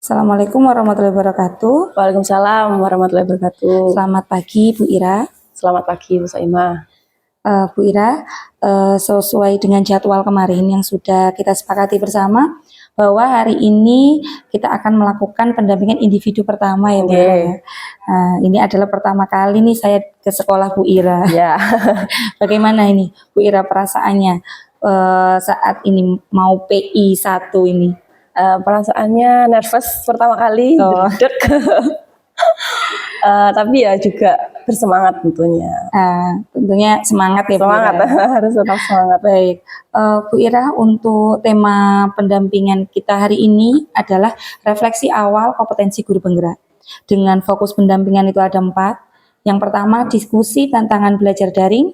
Assalamualaikum warahmatullahi wabarakatuh. Waalaikumsalam warahmatullahi wabarakatuh. Selamat pagi Bu Ira. Selamat pagi Bu Saimah. Bu Ira, sesuai dengan jadwal kemarin yang sudah kita sepakati bersama bahwa hari ini kita akan melakukan pendampingan individu pertama ya Bu Ira ya. Ini adalah pertama kali nih saya ke sekolah Bu Ira. Ya. Bagaimana ini Bu Ira perasaannya saat ini mau PI 1 ini? Perasaannya nervous pertama kali, deg-deg. Tapi ya juga bersemangat tentunya. Tentunya semangat ya Semangat, Bu Ira. harus tetap semangat. Baik, Bu Ira, untuk tema pendampingan kita hari ini adalah refleksi awal kompetensi guru penggerak. Dengan fokus pendampingan itu ada 4. Yang pertama, diskusi tantangan belajar daring.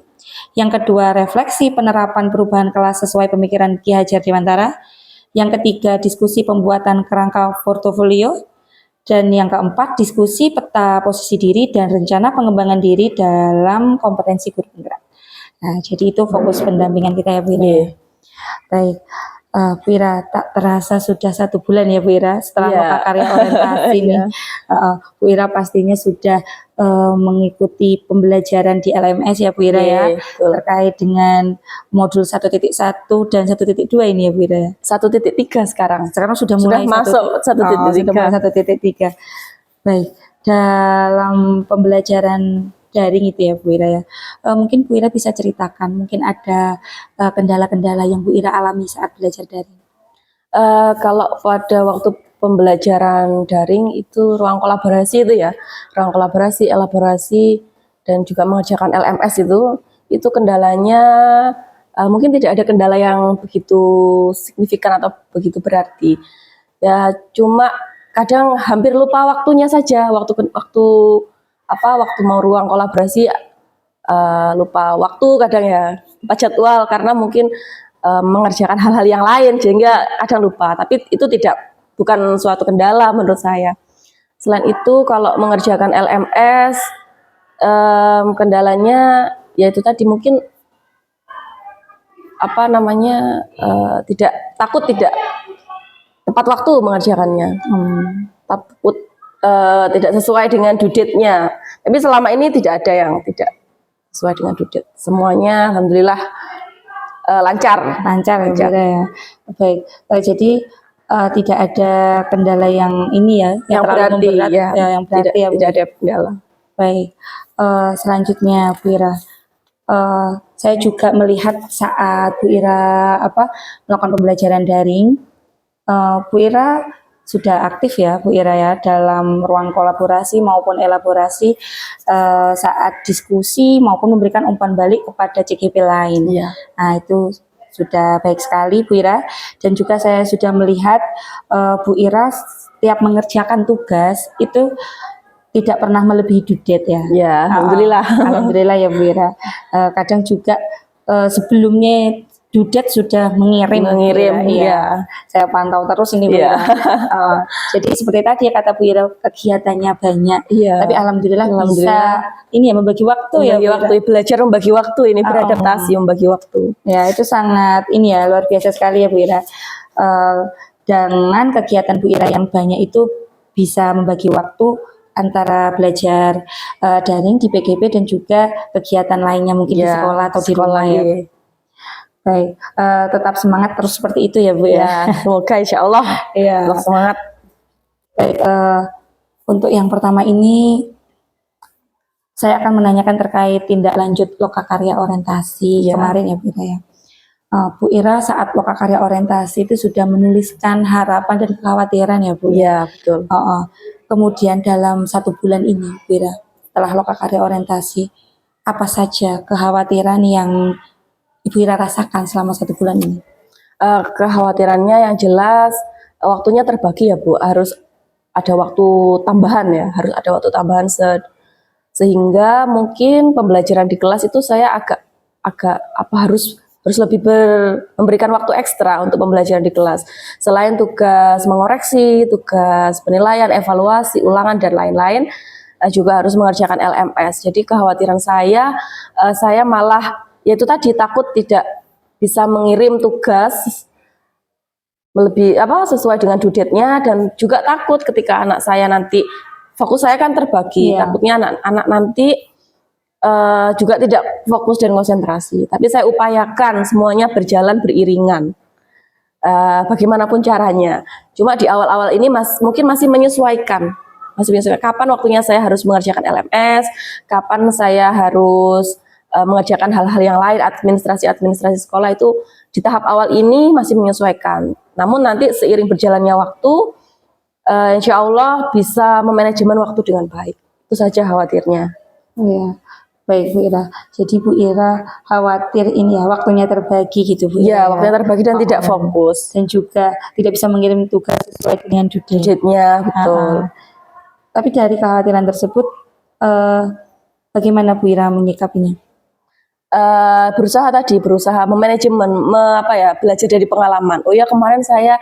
Yang kedua, refleksi penerapan perubahan kelas sesuai pemikiran Ki Hajar Dewantara. Yang ketiga, diskusi pembuatan kerangka portofolio. Dan yang keempat, diskusi peta posisi diri dan rencana pengembangan diri dalam kompetensi guru penggerak. Nah, jadi itu fokus pendampingan kita ya Bu Ira. Baik, Bu Ira, tak terasa sudah 1 bulan ya Bu Ira setelah lokakarya orientasi ini. Bu Ira pastinya sudah mengikuti pembelajaran di LMS ya Bu Ira ya, terkait dengan modul 1.1 dan 1.2 ini ya Bu Ira. 1.3 sekarang. Sekarang sudah mulai masuk 1.3. Baik, dalam pembelajaran daring itu ya Bu Ira ya. Mungkin Bu Ira bisa ceritakan, mungkin ada kendala-kendala yang Bu Ira alami saat belajar daring. Kalau pada waktu pembelajaran daring itu ruang kolaborasi itu ya, ruang kolaborasi, elaborasi, dan juga mengerjakan LMS itu kendalanya mungkin tidak ada kendala yang begitu signifikan atau begitu berarti. Ya cuma kadang hampir lupa waktunya saja, waktu mau ruang kolaborasi lupa waktu kadang ya, lupa jadwal karena mungkin mengerjakan hal-hal yang lain sehingga kadang lupa. Tapi itu bukan suatu kendala menurut saya. Selain itu kalau mengerjakan LMS kendalanya yaitu tadi mungkin tidak tepat waktu mengerjakannya. Takut tidak sesuai dengan due date-nya. Tapi selama ini tidak ada yang tidak sesuai dengan due date. Semuanya alhamdulillah lancar ya. Baik, jadi tidak ada kendala yang ini ya, yang berarti ya, yang berarti tidak ada kendala. Baik, selanjutnya Bu Ira, saya juga melihat saat Bu Ira melakukan pembelajaran daring, Bu Ira sudah aktif ya Bu Ira ya dalam ruang kolaborasi maupun elaborasi saat diskusi maupun memberikan umpan balik kepada CGP lain. Nah itu sudah baik sekali Bu Ira, dan juga saya sudah melihat Bu Ira setiap mengerjakan tugas itu tidak pernah melebihi due date ya. Ya, alhamdulillah. Alhamdulillah ya Bu Ira. Kadang juga sebelumnya due date sudah mengirim ya. Saya pantau terus ini Bu Ira. Jadi seperti tadi ya kata Bu Ira, kegiatannya banyak. Tapi alhamdulillah bisa ini ya membagi waktu belajar membagi waktu ini, beradaptasi membagi waktu. Ya, itu sangat ini ya luar biasa sekali ya Bu Ira. Dengan kegiatan Bu Ira yang banyak itu bisa membagi waktu antara belajar daring di PGP dan juga kegiatan lainnya mungkin di sekolah atau di rumah ya. Baik, tetap semangat terus seperti itu ya Bu ya. Semoga insya Allah tetap semangat. Baik, untuk yang pertama ini saya akan menanyakan terkait tindak lanjut lokakarya orientasi kemarin ya Bu Ira ya. Bu Ira saat lokakarya orientasi itu sudah menuliskan harapan dan kekhawatiran ya Bu. Iya betul. Kemudian dalam 1 bulan ini Bu Ira setelah lokakarya orientasi, apa saja kekhawatiran yang Ibu Ira rasakan selama 1 bulan ini? Kekhawatirannya yang jelas waktunya terbagi ya Bu, harus ada waktu tambahan ya, harus ada waktu tambahan sehingga mungkin pembelajaran di kelas itu saya harus lebih memberikan waktu ekstra untuk pembelajaran di kelas. Selain tugas mengoreksi, tugas penilaian, evaluasi, ulangan dan lain-lain, juga harus mengerjakan LMS. Jadi kekhawatiran saya malah yaitu tadi takut tidak bisa mengirim tugas lebih apa sesuai dengan due date-nya, dan juga takut ketika anak saya nanti fokus saya kan terbagi, Iya. takutnya anak-anak nanti juga tidak fokus dan konsentrasi. Tapi saya upayakan semuanya berjalan beriringan, bagaimanapun caranya. Cuma di awal-awal ini mungkin masih menyesuaikan, kapan waktunya saya harus mengerjakan LMS, kapan saya harus mengerjakan hal-hal yang lain, administrasi sekolah itu di tahap awal ini masih menyesuaikan. Namun nanti seiring berjalannya waktu, insya Allah bisa memanajemen waktu dengan baik. Itu saja khawatirnya. Iya. Baik Bu Ira. Jadi Bu Ira khawatir ini ya waktunya terbagi gitu Bu Ya, Ira. waktunya terbagi dan tidak fokus. Dan juga tidak bisa mengirim tugas sesuai dengan due date. Budgetnya betul. Tapi dari kekhawatiran tersebut, bagaimana Bu Ira menyikapinya? Berusaha memanajemen, belajar dari pengalaman. Oh ya, kemarin saya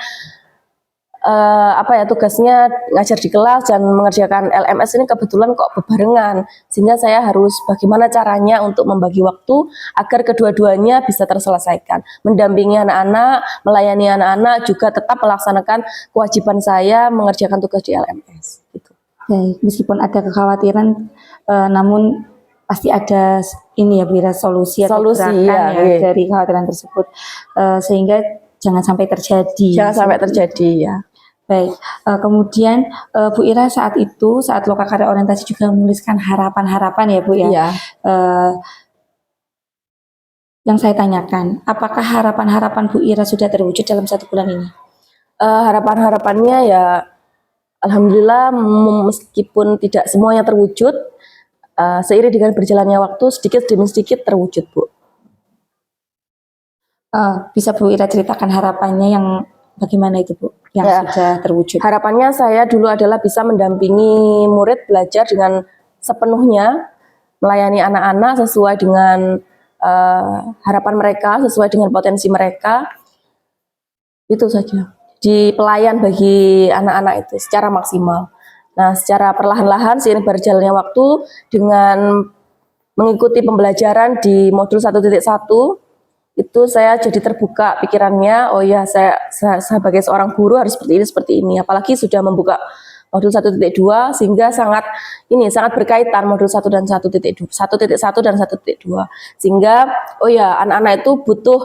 tugasnya ngajar di kelas dan mengerjakan LMS ini kebetulan kok bebarengan, sehingga saya harus bagaimana caranya untuk membagi waktu agar kedua-duanya bisa terselesaikan, mendampingi anak-anak, melayani anak-anak, juga tetap melaksanakan kewajiban saya mengerjakan tugas di LMS gitu. Baik, meskipun ada kekhawatiran, namun pasti ada ini ya Bu Ira, solusi atau gerakan ya, dari kekhawatiran tersebut, sehingga jangan sampai terjadi. Ya. Baik, kemudian Bu Ira saat loka karya orientasi juga menuliskan harapan-harapan ya Bu ya. Iya. Yang saya tanyakan, apakah harapan-harapan Bu Ira sudah terwujud dalam 1 bulan ini? Harapan-harapannya ya, alhamdulillah meskipun tidak semuanya terwujud, seiring dengan berjalannya waktu sedikit demi sedikit terwujud Bu. Bisa Bu Ira ceritakan harapannya yang bagaimana itu Bu? Yang sudah terwujud. Harapannya saya dulu adalah bisa mendampingi murid belajar dengan sepenuhnya, melayani anak-anak sesuai dengan harapan mereka, sesuai dengan potensi mereka. Itu saja. Di pelayan bagi anak-anak itu secara maksimal. Nah, secara perlahan-lahan seiring berjalannya waktu dengan mengikuti pembelajaran di modul 1.1, itu saya jadi terbuka pikirannya. Oh ya, saya sebagai seorang guru harus seperti ini. Apalagi sudah membuka modul 1.2 sehingga sangat berkaitan modul 1 dan 1.1 dan 1.2. Sehingga oh ya, anak-anak itu butuh,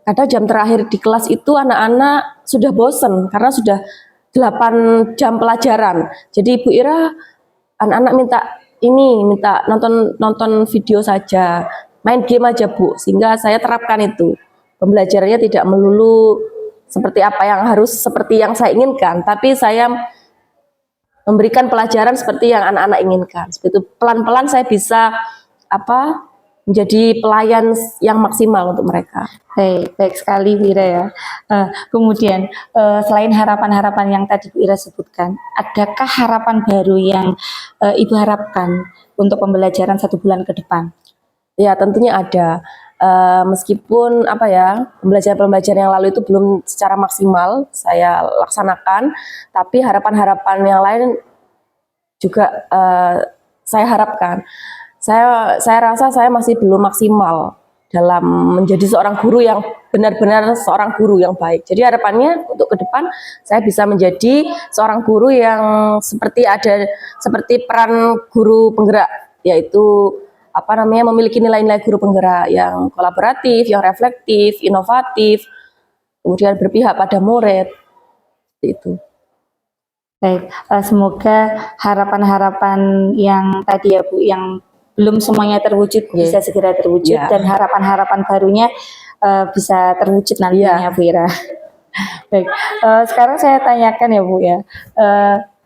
kadang jam terakhir di kelas itu anak-anak sudah bosen karena sudah 8 jam pelajaran. Jadi Bu Ira, anak-anak minta nonton video saja, main game aja Bu, sehingga saya terapkan itu. Pembelajarannya tidak melulu seperti yang saya inginkan, tapi saya memberikan pelajaran seperti yang anak-anak inginkan. Seperti itu, pelan-pelan saya bisa menjadi pelayan yang maksimal untuk mereka. Baik sekali Bu Ira ya. Kemudian selain harapan-harapan yang tadi Bu Ira sebutkan, adakah harapan baru yang Ibu harapkan untuk pembelajaran 1 bulan ke depan? Ya, tentunya ada. Meskipun pembelajaran yang lalu itu belum secara maksimal saya laksanakan, tapi harapan-harapan yang lain juga saya harapkan. Saya rasa saya masih belum maksimal dalam menjadi seorang guru yang benar-benar seorang guru yang baik. Jadi harapannya untuk ke depan saya bisa menjadi seorang guru yang seperti peran guru penggerak, yaitu memiliki nilai-nilai guru penggerak yang kolaboratif, yang reflektif, inovatif, kemudian berpihak pada murid. Itu. Baik, semoga harapan-harapan yang tadi ya Bu, yang belum semuanya terwujud bisa segera terwujud, dan harapan-harapan barunya bisa terwujud nantinya Bu Ira. Baik, sekarang saya tanyakan ya Bu ya,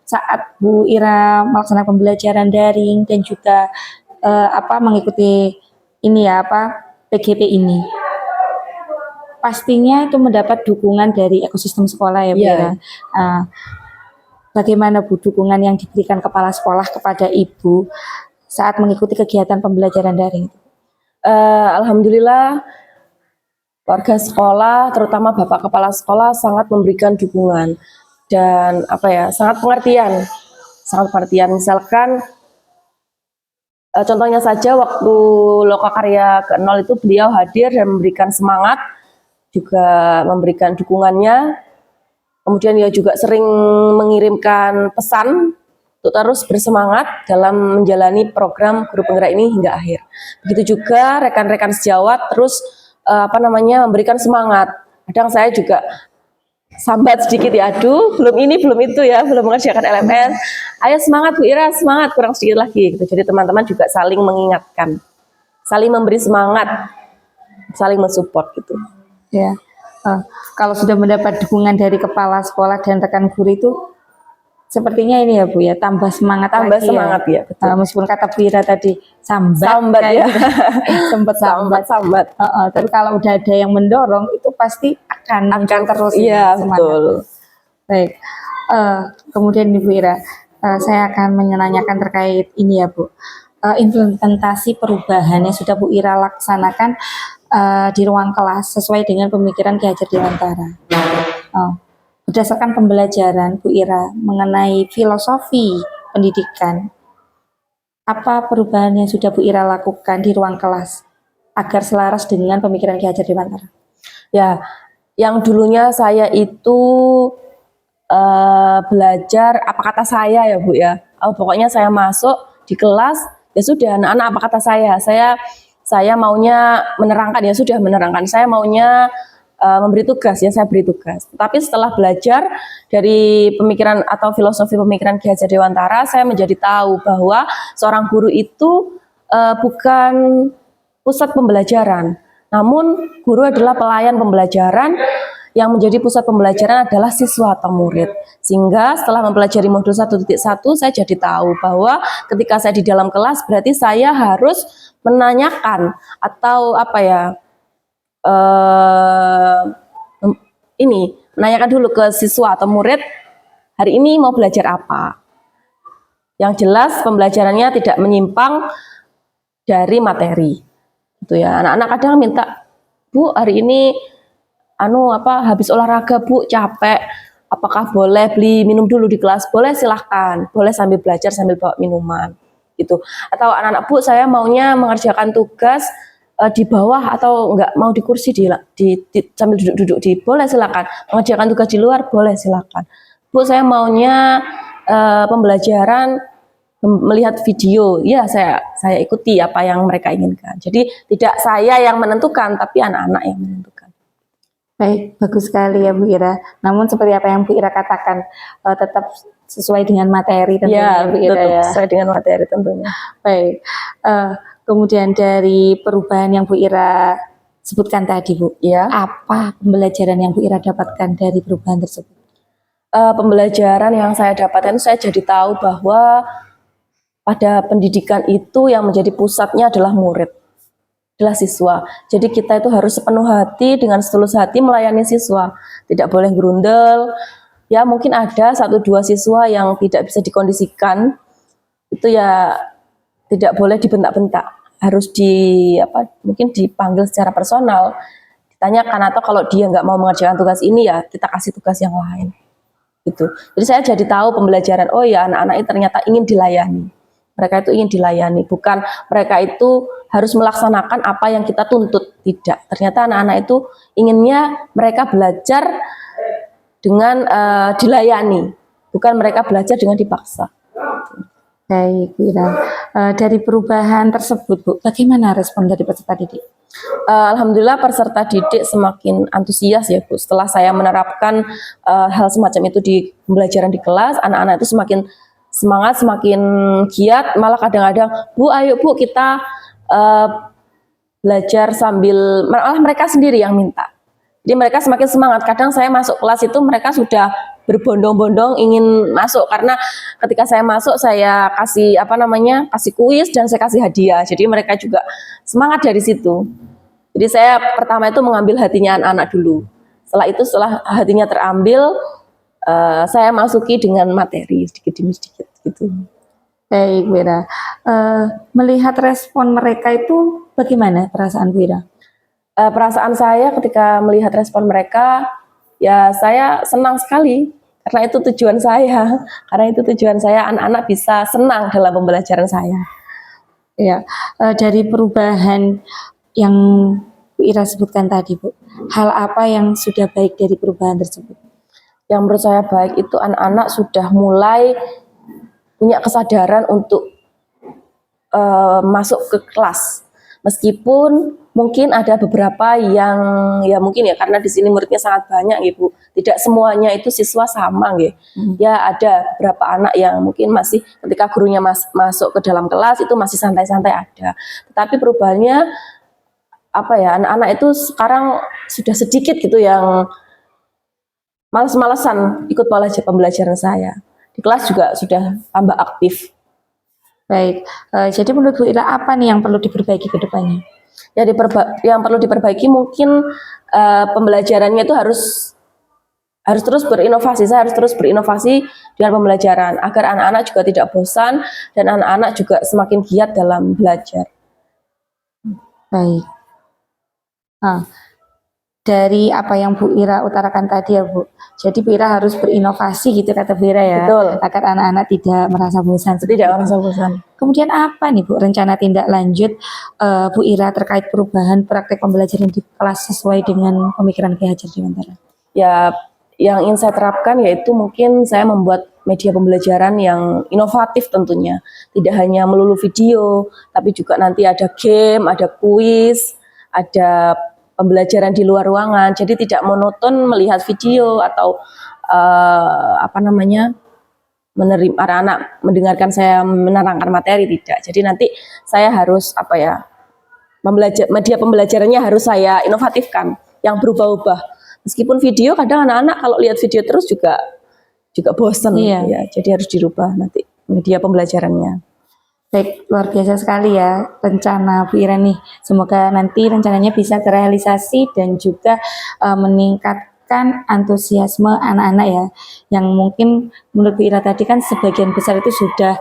saat Bu Ira melaksanakan pembelajaran daring dan juga mengikuti PGP ini, pastinya itu mendapat dukungan dari ekosistem sekolah ya Bu Ira. Bagaimana Bu dukungan yang diberikan kepala sekolah kepada Ibu saat mengikuti kegiatan pembelajaran daring? Alhamdulillah warga sekolah, terutama Bapak Kepala Sekolah sangat memberikan dukungan dan sangat pengertian. Misalkan contohnya saja waktu loka karya ke-0 itu beliau hadir dan memberikan semangat, juga memberikan dukungannya. Kemudian dia juga sering mengirimkan pesan untuk terus bersemangat dalam menjalani program guru penggerak ini hingga akhir. Begitu juga rekan-rekan sejawat terus memberikan semangat. Kadang saya juga sambat sedikit ya, aduh belum ini belum itu ya, belum mengerjakan LMS. Ayo semangat Bu Ira, semangat, kurang sedikit lagi gitu. Jadi teman-teman juga saling mengingatkan, saling memberi semangat, saling mensupport gitu. Ya. Kalau sudah mendapat dukungan dari kepala sekolah dan rekan guru itu sepertinya ini ya Bu ya, tambah semangat Tambah lagi semangat ya, betul. meskipun kata Bu Ira tadi Sambat ya. sempat sambat. Tapi kalau udah ada yang mendorong itu pasti akan terus. Iya, semangat. betul. Baik. Kemudian Bu Ira, saya akan menanyakan terkait ini ya Bu. Implementasi perubahan yang sudah Bu Ira laksanakan di ruang kelas sesuai dengan pemikiran Ki Hajar Dewantara. Berdasarkan pembelajaran Bu Ira mengenai filosofi pendidikan, apa perubahan yang sudah Bu Ira lakukan di ruang kelas agar selaras dengan pemikiran Ki Hajar Dewantara? Ya, yang dulunya saya itu belajar apa kata saya ya Bu ya. Pokoknya saya masuk di kelas ya sudah, anak-anak apa kata saya maunya menerangkan ya sudah menerangkan, saya maunya memberi tugas ya saya beri tugas. Tapi setelah belajar dari pemikiran atau filosofi pemikiran Ki Hajar Dewantara, saya menjadi tahu bahwa seorang guru itu bukan pusat pembelajaran, namun guru adalah pelayan pembelajaran. Yang menjadi pusat pembelajaran adalah siswa atau murid. Sehingga setelah mempelajari modul 1.1 saya jadi tahu bahwa ketika saya di dalam kelas berarti saya harus menanyakan atau menanyakan dulu ke siswa atau murid, hari ini mau belajar apa. Yang jelas pembelajarannya tidak menyimpang dari materi. Gitu ya. Anak-anak kadang minta, Bu, hari ini habis olahraga Bu, capek. Apakah boleh beli minum dulu di kelas? Boleh, silahkan. Boleh sambil belajar sambil bawa minuman. Gitu. Atau anak-anak, Bu, saya maunya mengerjakan tugas di bawah atau enggak mau di kursi sambil duduk-duduk boleh silakan. Mengerjakan tugas di luar boleh silakan. Bu, saya maunya pembelajaran melihat video. Ya, saya ikuti apa yang mereka inginkan. Jadi tidak saya yang menentukan tapi anak-anak yang menentukan. Baik, bagus sekali ya Bu Ira. Namun seperti apa yang Bu Ira katakan, tetap sesuai dengan materi tentunya Ya, Bu Ira ya. Sesuai dengan materi tentunya. Baik. Kemudian dari perubahan yang Bu Ira sebutkan tadi Bu, ya, apa pembelajaran yang Bu Ira dapatkan dari perubahan tersebut? Pembelajaran yang saya dapatkan, saya jadi tahu bahwa pada pendidikan itu yang menjadi pusatnya adalah murid, adalah siswa. Jadi kita itu harus sepenuh hati dengan setulus hati melayani siswa, tidak boleh gerundel. Ya mungkin ada 1-2 siswa yang tidak bisa dikondisikan, itu ya tidak boleh dibentak-bentak. Harus mungkin dipanggil secara personal, ditanyakan, atau kalau dia nggak mau mengerjakan tugas ini ya kita kasih tugas yang lain gitu. Jadi saya jadi tahu pembelajaran, oh ya anak-anak ini ternyata ingin dilayani, mereka itu ingin dilayani, bukan mereka itu harus melaksanakan apa yang kita tuntut, tidak. Ternyata anak-anak itu inginnya mereka belajar dengan dilayani, bukan mereka belajar dengan dipaksa. Baik, Bu Ira. Dari perubahan tersebut, Bu, bagaimana respon dari peserta didik? Alhamdulillah peserta didik semakin antusias ya Bu. Setelah saya menerapkan hal semacam itu di pembelajaran di kelas, anak-anak itu semakin semangat, semakin giat. Malah kadang-kadang, Bu, ayo Bu kita belajar sambil, malah mereka sendiri yang minta. Jadi mereka semakin semangat. Kadang saya masuk kelas itu mereka sudah berbondong-bondong ingin masuk, karena ketika saya masuk saya kasih kasih kuis dan saya kasih hadiah. Jadi mereka juga semangat dari situ. Jadi saya pertama itu mengambil hatinya anak-anak dulu. Setelah hatinya terambil, saya masuki dengan materi sedikit demi sedikit gitu. Baik, Bu Ira. Melihat respon mereka itu bagaimana perasaan Bu Ira? Perasaan saya ketika melihat respon mereka, ya saya senang sekali. Karena itu tujuan saya. Karena itu tujuan saya, anak-anak bisa senang dalam pembelajaran saya. Ya, dari perubahan yang Bu Ira sebutkan tadi, Bu, hal apa yang sudah baik dari perubahan tersebut? Yang menurut saya baik itu anak-anak sudah mulai punya kesadaran untuk masuk ke kelas. Meskipun mungkin ada beberapa yang ya mungkin ya karena di sini muridnya sangat banyak Ibu. Tidak semuanya itu siswa sama nggih. Ya ada beberapa anak yang mungkin masih ketika gurunya masuk ke dalam kelas itu masih santai-santai ada. Tetapi perubahannya apa ya, anak-anak itu sekarang sudah sedikit gitu yang malas-malasan ikut pembelajaran saya. Di kelas juga sudah tambah aktif. Baik, jadi menurut Bu Ira apa nih yang perlu diperbaiki ke depannya? Ya yang perlu diperbaiki mungkin pembelajarannya itu harus terus berinovasi. Saya harus terus berinovasi dengan pembelajaran agar anak-anak juga tidak bosan dan anak-anak juga semakin giat dalam belajar. Baik. Nah, dari apa yang Bu Ira utarakan tadi ya Bu, jadi Bu Ira harus berinovasi gitu kata Bu Ira ya, Betul. agar anak-anak tidak merasa bosan. Tidak merasa bosan. Kemudian apa nih Bu rencana tindak lanjut Bu Ira terkait perubahan praktek pembelajaran di kelas sesuai dengan pemikiran Ki Hajar Dewantara? Ya, yang ingin saya terapkan yaitu mungkin saya membuat media pembelajaran yang inovatif tentunya. Tidak hanya melulu video, tapi juga nanti ada game, ada kuis, ada pembelajaran di luar ruangan. Jadi tidak monoton melihat video atau menerima anak-anak mendengarkan saya menerangkan materi, tidak. Jadi nanti saya harus media pembelajarannya harus saya inovatifkan yang berubah-ubah. Meskipun video kadang anak-anak kalau lihat video terus juga bosan Iya. ya. Jadi harus dirubah nanti media pembelajarannya. Baik, luar biasa sekali ya rencana Bu Ira nih. Semoga nanti rencananya bisa terrealisasi dan juga meningkatkan antusiasme anak-anak ya. Yang mungkin menurut Bu Ira tadi kan sebagian besar itu sudah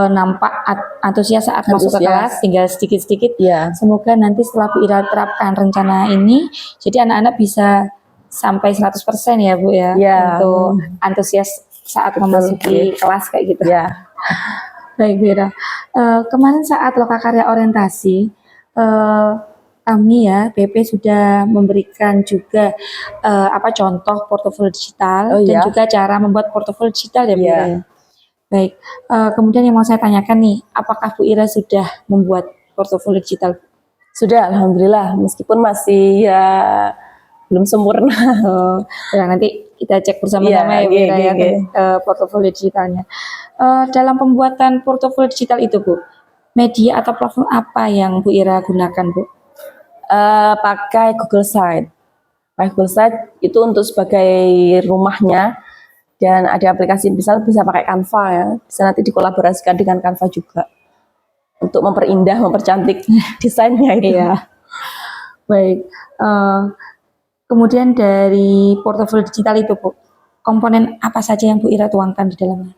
nampak antusias saat masuk ke kelas, tinggal sedikit-sedikit. Ya. Semoga nanti setelah Bu Ira terapkan rencana ini, jadi anak-anak bisa sampai 100% ya Bu ya, untuk antusias saat memasuki kelas kayak gitu. Ya. Baik Bu Ira, kemarin saat lokakarya orientasi kami ya BP sudah memberikan juga contoh portofolio digital dan juga cara membuat portofolio digital ya Bu Ira ya. Baik, kemudian yang mau saya tanyakan nih, apakah Bu Ira sudah membuat portofolio digital? Sudah, alhamdulillah, meskipun masih ya belum sempurna. Ya, nanti kita cek bersama-sama ya Bu Ira ya portofolio digitalnya. Dalam pembuatan portofolio digital itu Bu, media atau platform apa yang Bu Ira gunakan Bu? Pakai Google Site. Pakai Google Site itu untuk sebagai rumahnya, dan ada aplikasi bisa pakai Canva ya. Bisa nanti dikolaborasikan dengan Canva juga untuk memperindah, mempercantik desainnya itu. Iya. Baik. Kemudian dari portofolio digital itu Bu, komponen apa saja yang Bu Ira tuangkan di dalamnya?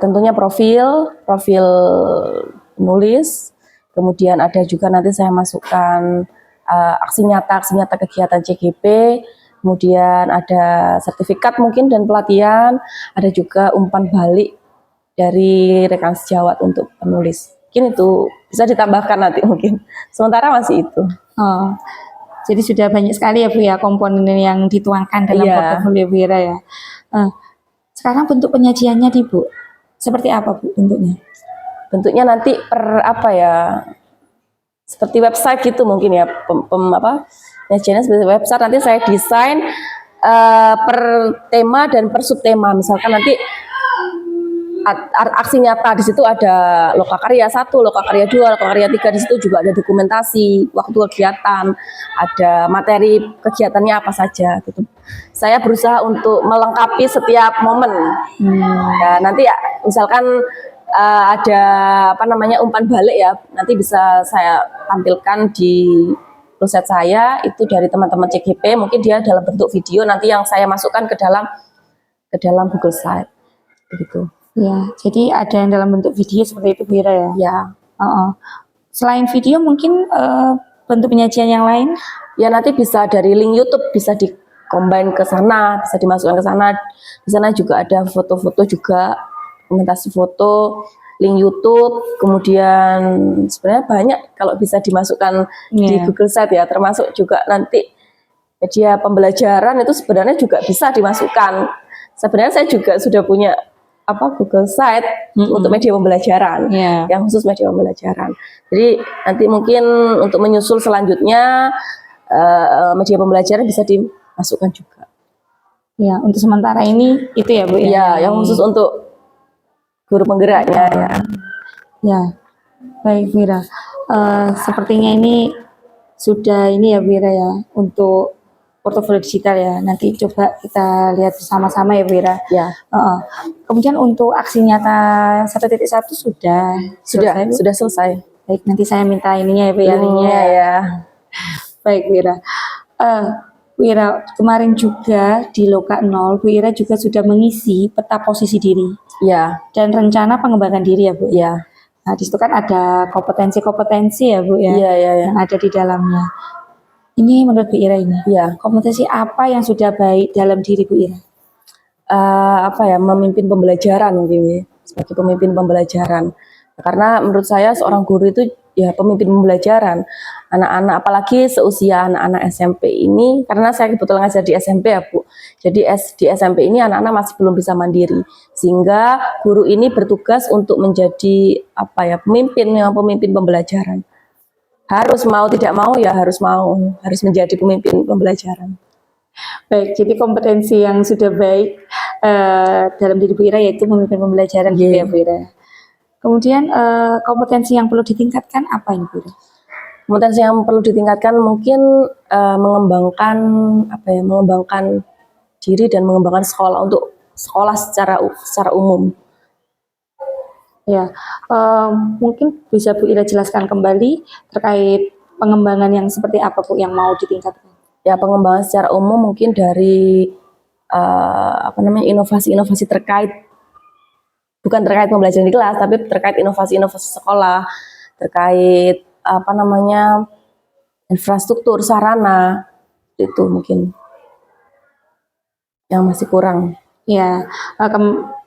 Tentunya profil penulis, kemudian ada juga nanti saya masukkan aksi nyata kegiatan CGP, kemudian ada sertifikat mungkin dan pelatihan, ada juga umpan balik dari rekan sejawat untuk penulis. Mungkin itu bisa ditambahkan nanti mungkin. Sementara masih itu. Jadi sudah banyak sekali ya Bu ya komponen yang dituangkan dalam portofolio Bu Ira ya. Sekarang bentuk penyajiannya nih Bu, seperti apa Bu bentuknya? Bentuknya nanti seperti website gitu mungkin ya, penyajiannya seperti website. Nanti saya desain per tema dan per subtema. Misalkan nanti aksi nyata di situ ada lokakarya 1, lokakarya 2, lokakarya 3, di situ juga ada dokumentasi waktu kegiatan, ada materi kegiatannya apa saja gitu. Saya berusaha untuk melengkapi setiap momen. Nah, nanti ya misalkan ada umpan balik ya, nanti bisa saya tampilkan di website saya itu dari teman-teman CGP, mungkin dia dalam bentuk video nanti yang saya masukkan ke dalam Google Slide begitu. Ya, jadi ada yang dalam bentuk video seperti itu Bu Ira ya? Ya. Selain video mungkin bentuk penyajian yang lain? Ya nanti bisa dari link YouTube, bisa di-combine ke sana, bisa dimasukkan ke sana. Di sana juga ada foto-foto juga, dokumentasi foto, link YouTube, kemudian sebenarnya banyak kalau bisa dimasukkan di Google Site ya, termasuk juga nanti media pembelajaran itu sebenarnya juga bisa dimasukkan. sebenarnya saya juga sudah punya Google Site untuk media pembelajaran, yang khusus media pembelajaran. Jadi nanti mungkin untuk menyusul selanjutnya media pembelajaran bisa dimasukkan juga. Ya, untuk sementara ini itu ya Bu ya. Ya, yang khusus untuk guru penggeraknya ya. Ya, baik Vira. Sepertinya ini sudah ini ya Vira ya untuk portofolio digital ya. Nanti coba kita lihat bersama-sama ya Vira. Ya. Kemudian untuk aksi nyata 1.1 sudah selesai. Baik, nanti saya minta ininya ya Vira. Ya. Baik Vira. Wira, kemarin juga di Loka 0, Bu Ira juga sudah mengisi peta posisi diri. Ya. Dan rencana pengembangan diri ya Bu. Ya. Nah, di situ kan ada kompetensi-kompetensi ya Bu ya, yang ada di dalamnya. Ini menurut Bu Ira ini, kompetensi apa yang sudah baik dalam diri Bu Ira? Memimpin pembelajaran mungkin ya, sebagai pemimpin pembelajaran. Karena menurut saya seorang guru itu ya pemimpin pembelajaran. Anak-anak, apalagi seusia anak-anak SMP ini, karena saya kebetulan ngajar di SMP ya Bu. Jadi di SMP ini anak-anak masih belum bisa mandiri, sehingga guru ini bertugas untuk menjadi pemimpin pembelajaran. Harus mau tidak mau ya harus menjadi pemimpin pembelajaran. Baik, jadi kompetensi yang sudah baik dalam diri Bu Ira yaitu memimpin pembelajaran gitu ya Bu Ira. Kemudian kompetensi yang perlu ditingkatkan apa ini Bu Ira? Kompetensi yang perlu ditingkatkan mungkin mengembangkan diri dan mengembangkan sekolah untuk sekolah secara umum. Ya, mungkin bisa Bu Ira jelaskan kembali terkait pengembangan yang seperti apa Bu yang mau ditingkatkan? Ya, pengembangan secara umum mungkin dari inovasi-inovasi bukan terkait pembelajaran di kelas, tapi terkait inovasi-inovasi sekolah, terkait infrastruktur sarana, itu mungkin yang masih kurang. Ya,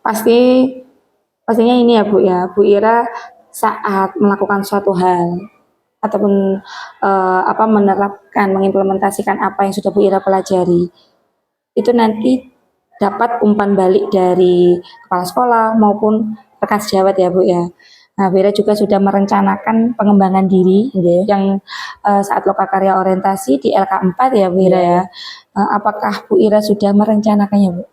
pastinya ini ya Bu Ira saat melakukan suatu hal ataupun mengimplementasikan apa yang sudah Bu Ira pelajari, itu nanti dapat umpan balik dari kepala sekolah maupun rekan sejawat ya Bu ya. Nah, Bu Ira juga sudah merencanakan pengembangan diri yang saat loka karya orientasi di LK4 ya Bu Ira ya. Apakah Bu Ira sudah merencanakannya Bu?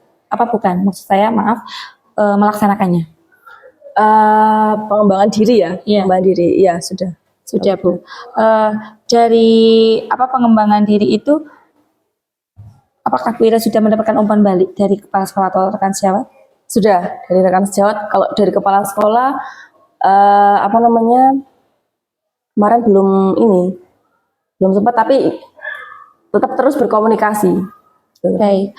Melaksanakannya? Pengembangan diri ya? Pengembangan diri, ya sudah. Sudah Bu. Dari pengembangan diri itu, apakah Bu Ira sudah mendapatkan umpan balik dari kepala sekolah atau rekan sejawat? Sudah, dari rekan sejawat. Kalau dari kepala sekolah, kemarin belum sempat, tapi tetap terus berkomunikasi. Baik.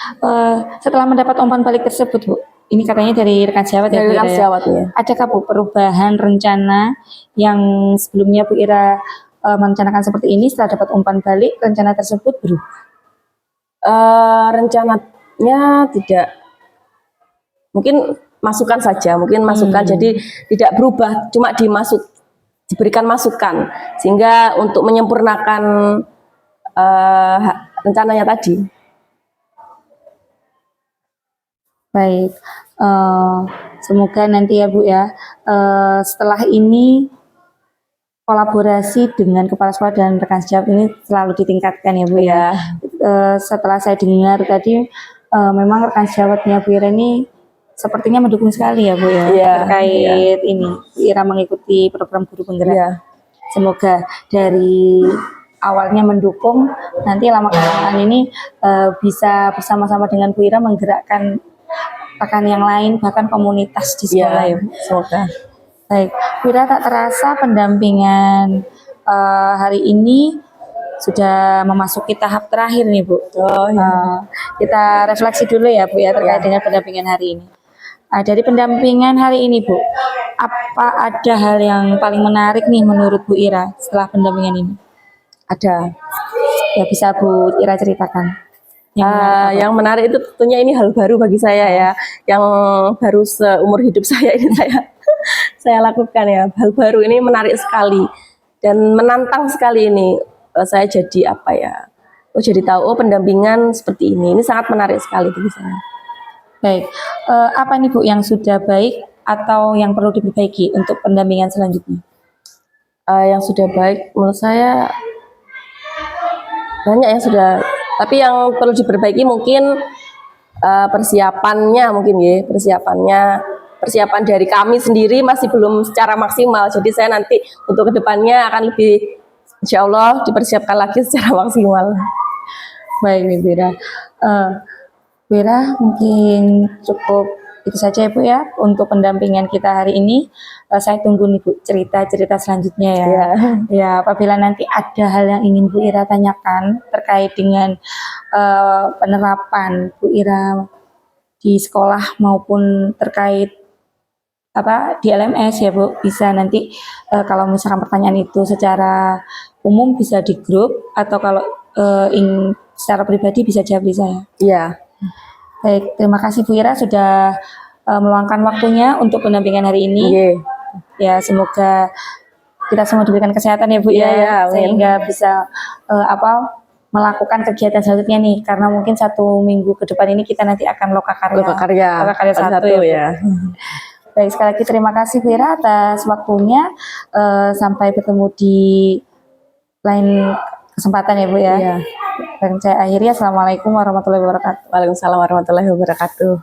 Setelah mendapat umpan balik tersebut Bu, ini katanya dari rekan sejawat ya Bu Ira ya. Adakah Bu perubahan rencana yang sebelumnya Bu Ira merencanakan seperti ini, setelah dapat umpan balik rencana tersebut berubah? Rencananya tidak, mungkin masukan saja, jadi tidak berubah, cuma diberikan masukan sehingga untuk menyempurnakan rencananya tadi. Baik, semoga nanti ya Bu ya, setelah ini kolaborasi dengan kepala sekolah dan rekan sejawat ini selalu ditingkatkan ya Bu ya. Setelah saya dengar tadi, memang rekan sejawatnya Bu Ira ini sepertinya mendukung sekali ya Bu ya, terkait ini Bu Ira mengikuti program guru penggerak. Semoga dari awalnya mendukung, nanti lama-kelamaan ini bisa bersama-sama dengan Bu Ira menggerakkan rekan yang lain, bahkan komunitas di sekolah ya Bu. Semoga. Baik, Bu Ira, tak terasa pendampingan hari ini sudah memasuki tahap terakhir nih Bu. Kita refleksi dulu ya Bu ya terkait dengan pendampingan hari ini. Dari pendampingan hari ini Bu, apa ada hal yang paling menarik nih menurut Bu Ira setelah pendampingan ini? Ada. Ya, bisa Bu Ira ceritakan. Yang menarik itu tentunya ini hal baru bagi saya ya, yang baru seumur hidup saya ini saya lakukan ya. Hal baru ini menarik sekali dan menantang sekali ini. Saya jadi jadi tahu pendampingan seperti ini sangat menarik sekali bagi saya. Baik, apa nih Bu yang sudah baik atau yang perlu diperbaiki untuk pendampingan selanjutnya? Yang sudah baik menurut saya banyak yang sudah, tapi yang perlu diperbaiki mungkin persiapannya mungkin ya, persiapan dari kami sendiri masih belum secara maksimal. Jadi saya nanti untuk kedepannya akan lebih, insya Allah dipersiapkan lagi secara maksimal. Baik, Ibu Wira. Wira, mungkin cukup itu saja ya Bu ya untuk pendampingan kita hari ini. Saya tunggu nih Bu cerita-cerita selanjutnya ya. Ya. Ya, apabila nanti ada hal yang ingin Bu Ira tanyakan terkait dengan penerapan Bu Ira di sekolah maupun terkait apa di LMS ya Bu, bisa nanti kalau misalkan pertanyaan itu secara umum bisa di grup atau kalau secara pribadi bisa jawab di saya. Iya. Baik, terima kasih Bu Ira sudah meluangkan waktunya untuk pendampingan hari ini. Iya. Ya, semoga kita semua diberikan kesehatan ya Bu Iya, ya, ya, amin. sehingga bisa melakukan kegiatan selanjutnya nih, karena mungkin 1 minggu ke depan ini kita nanti akan loka karya Loka karya satu satu ya, Bu. ya. Baik, sekali lagi terima kasih Bu Ira atas waktunya. Sampai bertemu di lain kesempatan ya Bu ya. Iya. Dan saya akhiri, assalamualaikum warahmatullahi wabarakatuh. Waalaikumsalam warahmatullahi wabarakatuh.